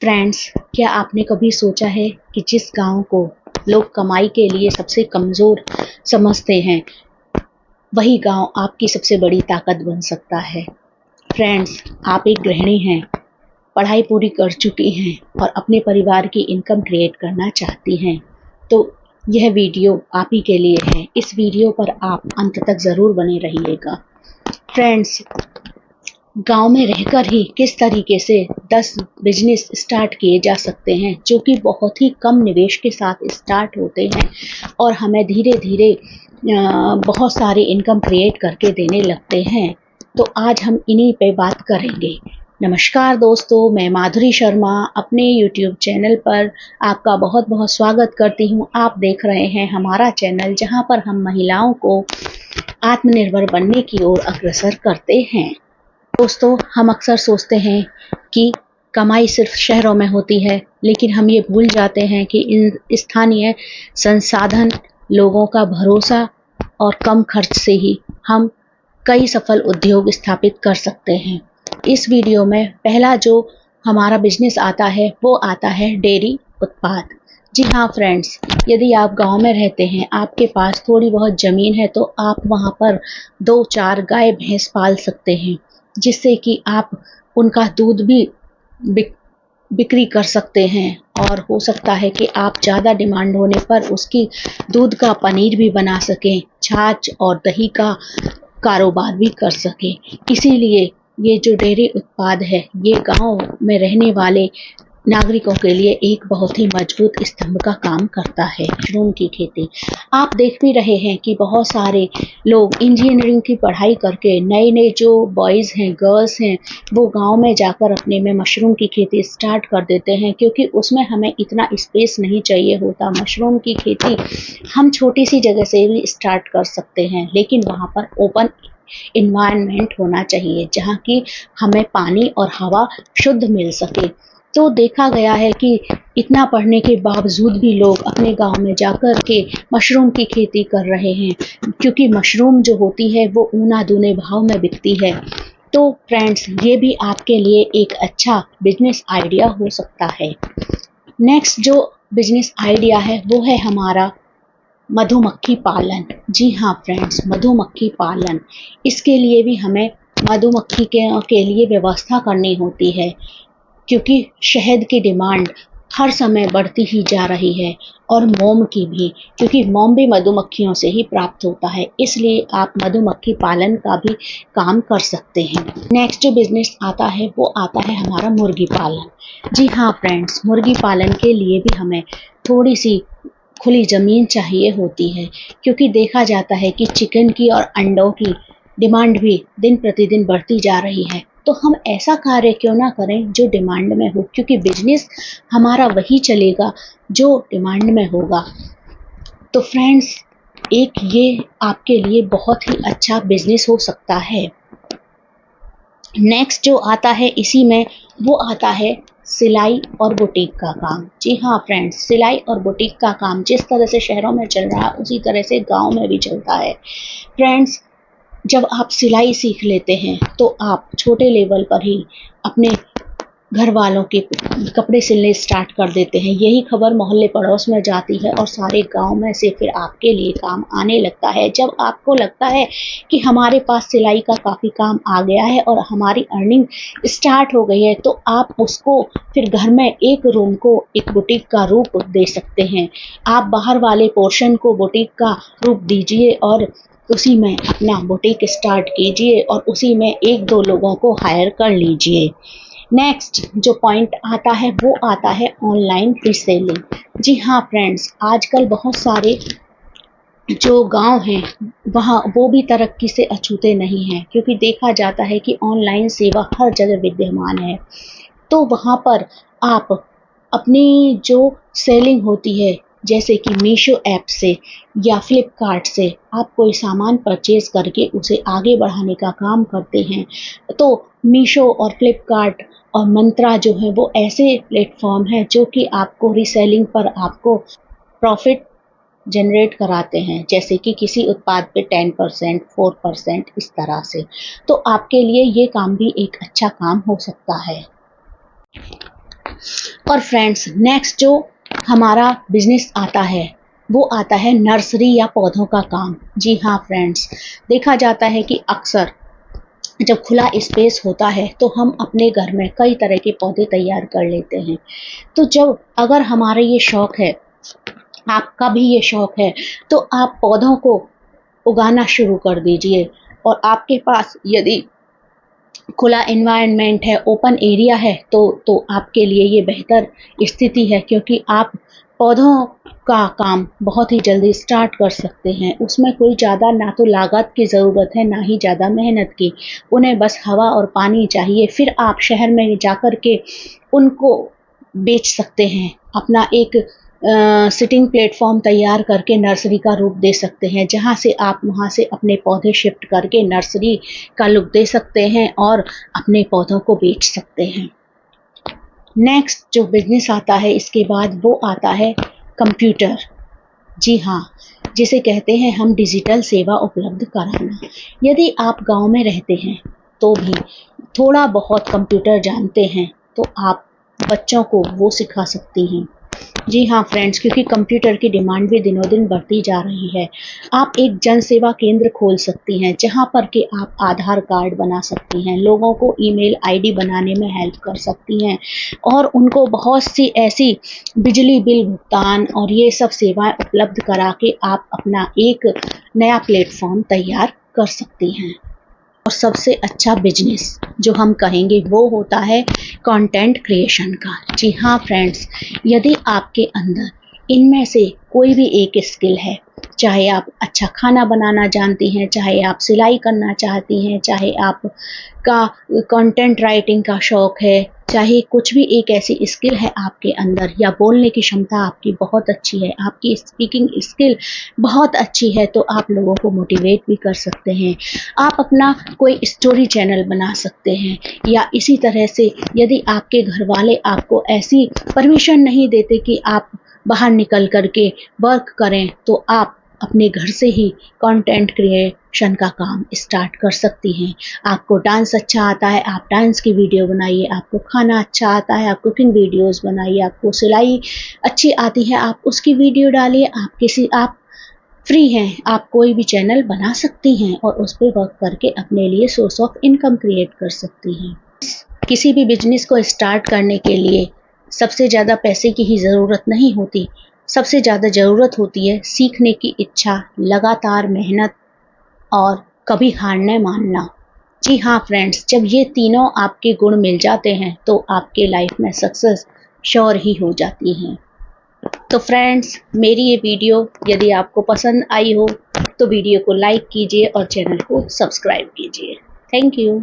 Friends, क्या आपने कभी सोचा है कि जिस गांव को लोग कमाई के लिए सबसे कमज़ोर समझते हैं, वही गांव आपकी सबसे बड़ी ताकत बन सकता है। फ्रेंड्स, आप एक गृहिणी हैं, पढ़ाई पूरी कर चुकी हैं और अपने परिवार की इनकम क्रिएट करना चाहती हैं, तो यह वीडियो आप ही के लिए है। इस वीडियो पर आप अंत तक ज़रूर बने रहिएगा। फ्रेंड्स, गांव में रहकर ही किस तरीके से 10 बिजनेस स्टार्ट किए जा सकते हैं, जो कि बहुत ही कम निवेश के साथ स्टार्ट होते हैं और हमें धीरे धीरे बहुत सारी इनकम क्रिएट करके देने लगते हैं। तो आज हम इन्हीं पे बात करेंगे। नमस्कार दोस्तों, मैं माधुरी शर्मा अपने YouTube चैनल पर आपका बहुत बहुत स्वागत करती हूँ। आप देख रहे हैं हमारा चैनल, जहाँ पर हम महिलाओं को आत्मनिर्भर बनने की ओर अग्रसर करते हैं। दोस्तों, हम अक्सर सोचते हैं कि कमाई सिर्फ शहरों में होती है, लेकिन हम ये भूल जाते हैं कि इन स्थानीय संसाधन, लोगों का भरोसा और कम खर्च से ही हम कई सफल उद्योग स्थापित कर सकते हैं। इस वीडियो में पहला जो हमारा बिजनेस आता है वो आता है डेयरी उत्पाद। जी हाँ फ्रेंड्स, यदि आप गांव में रहते हैं, आपके पास थोड़ी बहुत ज़मीन है, तो आप वहाँ पर 2-4 गाय भैंस पाल सकते हैं, जिससे कि आप उनका दूध भी बिक्री कर सकते हैं और हो सकता है कि आप ज़्यादा डिमांड होने पर उसकी दूध का पनीर भी बना सकें, छाछ और दही का कारोबार भी कर सकें। इसीलिए ये जो डेयरी उत्पाद है, ये गांव में रहने वाले नागरिकों के लिए एक बहुत ही मजबूत स्तंभ का काम करता है। मशरूम की खेती आप देख भी रहे हैं कि बहुत सारे लोग इंजीनियरिंग की पढ़ाई करके नए जो बॉयज़ हैं, गर्ल्स हैं, वो गांव में जाकर अपने में मशरूम की खेती स्टार्ट कर देते हैं, क्योंकि उसमें हमें इतना स्पेस नहीं चाहिए होता। मशरूम की खेती हम छोटी सी जगह से भी स्टार्ट कर सकते हैं, लेकिन वहाँ पर ओपन इन्वायरमेंट होना चाहिए, जहाँ की हमें पानी और हवा शुद्ध मिल सके। तो देखा गया है कि इतना पढ़ने के बावजूद भी लोग अपने गांव में जाकर के मशरूम की खेती कर रहे हैं, क्योंकि मशरूम जो होती है वो ऊना दूने भाव में बिकती है। तो फ्रेंड्स, ये भी आपके लिए एक अच्छा बिजनेस आइडिया हो सकता है। नेक्स्ट जो बिजनेस आइडिया है वो है हमारा मधुमक्खी पालन। जी हाँ फ्रेंड्स, मधुमक्खी पालन, इसके लिए भी हमें मधुमक्खी के लिए व्यवस्था करनी होती है, क्योंकि शहद की डिमांड हर समय बढ़ती ही जा रही है और मोम की भी, क्योंकि मोम भी मधुमक्खियों से ही प्राप्त होता है। इसलिए आप मधुमक्खी पालन का भी काम कर सकते हैं। नेक्स्ट जो बिजनेस आता है वो आता है हमारा मुर्गी पालन। जी हाँ फ्रेंड्स, मुर्गी पालन के लिए भी हमें थोड़ी सी खुली ज़मीन चाहिए होती है, क्योंकि देखा जाता है कि चिकन की और अंडों की डिमांड भी दिन प्रतिदिन बढ़ती जा रही है। तो हम ऐसा कार्य क्यों ना करें जो डिमांड में हो, क्योंकि बिजनेस हमारा वही चलेगा जो डिमांड में होगा। तो फ्रेंड्स, एक ये आपके लिए बहुत ही अच्छा बिजनेस हो सकता है। नेक्स्ट जो आता है इसी में, वो आता है सिलाई और बुटीक का काम। जी हाँ फ्रेंड्स, सिलाई और बुटीक का काम जिस तरह से शहरों में चल रहा है, उसी तरह से गांव में भी चलता है। फ्रेंड्स, जब आप सिलाई सीख लेते हैं तो आप छोटे लेवल पर ही अपने घर वालों के कपड़े सिलने स्टार्ट कर देते हैं। यही खबर मोहल्ले पड़ोस में जाती है और सारे गांव में से फिर आपके लिए काम आने लगता है। जब आपको लगता है कि हमारे पास सिलाई का काफ़ी काम आ गया है और हमारी अर्निंग स्टार्ट हो गई है, तो आप उसको फिर घर में एक रूम को एक बुटीक का रूप दे सकते हैं। आप बाहर वाले पोर्शन को बुटीक का रूप दीजिए और उसी में अपना बुटीक स्टार्ट कीजिए और उसी में 1-2 लोगों को हायर कर लीजिए। नेक्स्ट जो पॉइंट आता है वो आता है ऑनलाइन रीसेलिंग। जी हाँ फ्रेंड्स, आजकल बहुत सारे जो गांव हैं वहाँ वो भी तरक्की से अछूते नहीं हैं, क्योंकि देखा जाता है कि ऑनलाइन सेवा हर जगह विद्यमान है। तो वहाँ पर आप अपनी जो सेलिंग होती है, जैसे कि मीशो ऐप से या फ्लिपकार्ट से आप कोई सामान परचेज करके उसे आगे बढ़ाने का काम करते हैं, तो मीशो और फ्लिपकार्ट और मंत्रा जो है वो ऐसे प्लेटफॉर्म हैं जो कि आपको रीसेलिंग पर आपको प्रॉफिट जनरेट कराते हैं, जैसे कि किसी उत्पाद पे 10%, 4%, इस तरह से। तो आपके लिए ये काम भी एक अच्छा काम हो सकता है। और फ्रेंड्स, नेक्स्ट जो हमारा बिजनेस आता है वो आता है नर्सरी या पौधों का काम। जी हाँ फ्रेंड्स, देखा जाता है कि अक्सर जब खुला स्पेस होता है तो हम अपने घर में कई तरह के पौधे तैयार कर लेते हैं। तो जब अगर हमारा ये शौक है, आपका भी ये शौक है, तो आप पौधों को उगाना शुरू कर दीजिए। और आपके पास यदि खुला एनवायरनमेंट है, ओपन एरिया है, तो आपके लिए ये बेहतर स्थिति है, क्योंकि आप पौधों का काम बहुत ही जल्दी स्टार्ट कर सकते हैं। उसमें कोई ज़्यादा ना तो लागत की ज़रूरत है, ना ही ज़्यादा मेहनत की। उन्हें बस हवा और पानी चाहिए। फिर आप शहर में जाकर के उनको बेच सकते हैं। अपना एक सिटिंग प्लेटफॉर्म तैयार करके नर्सरी का रूप दे सकते हैं, जहाँ से आप वहाँ से अपने पौधे शिफ्ट करके नर्सरी का लुक दे सकते हैं और अपने पौधों को बेच सकते हैं। नेक्स्ट जो बिजनेस आता है इसके बाद वो आता है कंप्यूटर। जी हाँ, जिसे कहते हैं हम डिजिटल सेवा उपलब्ध कराना। यदि आप गांव में रहते हैं तो भी थोड़ा बहुत कंप्यूटर जानते हैं तो आप बच्चों को वो सिखा सकती हैं। जी हाँ फ्रेंड्स, क्योंकि कंप्यूटर की डिमांड भी दिनों दिन बढ़ती जा रही है। आप एक जन सेवा केंद्र खोल सकती हैं, जहाँ पर कि आप आधार कार्ड बना सकती हैं, लोगों को ईमेल आईडी बनाने में हेल्प कर सकती हैं और उनको बहुत सी ऐसी बिजली बिल भुगतान और ये सब सेवाएं उपलब्ध करा के आप अपना एक नया प्लेटफॉर्म तैयार कर सकती हैं। और सबसे अच्छा बिजनेस जो हम कहेंगे वो होता है कंटेंट क्रिएशन का। जी हाँ फ्रेंड्स, यदि आपके अंदर इनमें से कोई भी एक स्किल है, चाहे आप अच्छा खाना बनाना जानती हैं, चाहे आप सिलाई करना चाहती हैं, चाहे आपका कंटेंट राइटिंग का शौक है, चाहे कुछ भी एक ऐसी स्किल है आपके अंदर, या बोलने की क्षमता आपकी बहुत अच्छी है, आपकी स्पीकिंग स्किल बहुत अच्छी है, तो आप लोगों को मोटिवेट भी कर सकते हैं। आप अपना कोई स्टोरी चैनल बना सकते हैं। या इसी तरह से यदि आपके घर वाले आपको ऐसी परमिशन नहीं देते कि आप बाहर निकल करके वर्क करें, तो आप अपने घर से ही कंटेंट क्रिएशन का काम स्टार्ट कर सकती हैं। आपको डांस अच्छा आता है, आप डांस की वीडियो बनाइए। आपको खाना अच्छा आता है, आप कुकिंग वीडियोस बनाइए। आपको सिलाई अच्छी आती है, आप उसकी वीडियो डालिए। आप फ्री हैं, आप कोई भी चैनल बना सकती हैं और उस पर वर्क करके अपने लिए सोर्स ऑफ इनकम क्रिएट कर सकती हैं। किसी भी बिजनेस को स्टार्ट करने के लिए सबसे ज़्यादा पैसे की ही ज़रूरत नहीं होती। सबसे ज़्यादा ज़रूरत होती है सीखने की इच्छा, लगातार मेहनत और कभी हार न मानना। जी हाँ फ्रेंड्स, जब ये तीनों आपके गुण मिल जाते हैं तो आपके लाइफ में सक्सेस श्योर ही हो जाती है। तो फ्रेंड्स, मेरी ये वीडियो यदि आपको पसंद आई हो तो वीडियो को लाइक कीजिए और चैनल को सब्सक्राइब कीजिए। Thank you.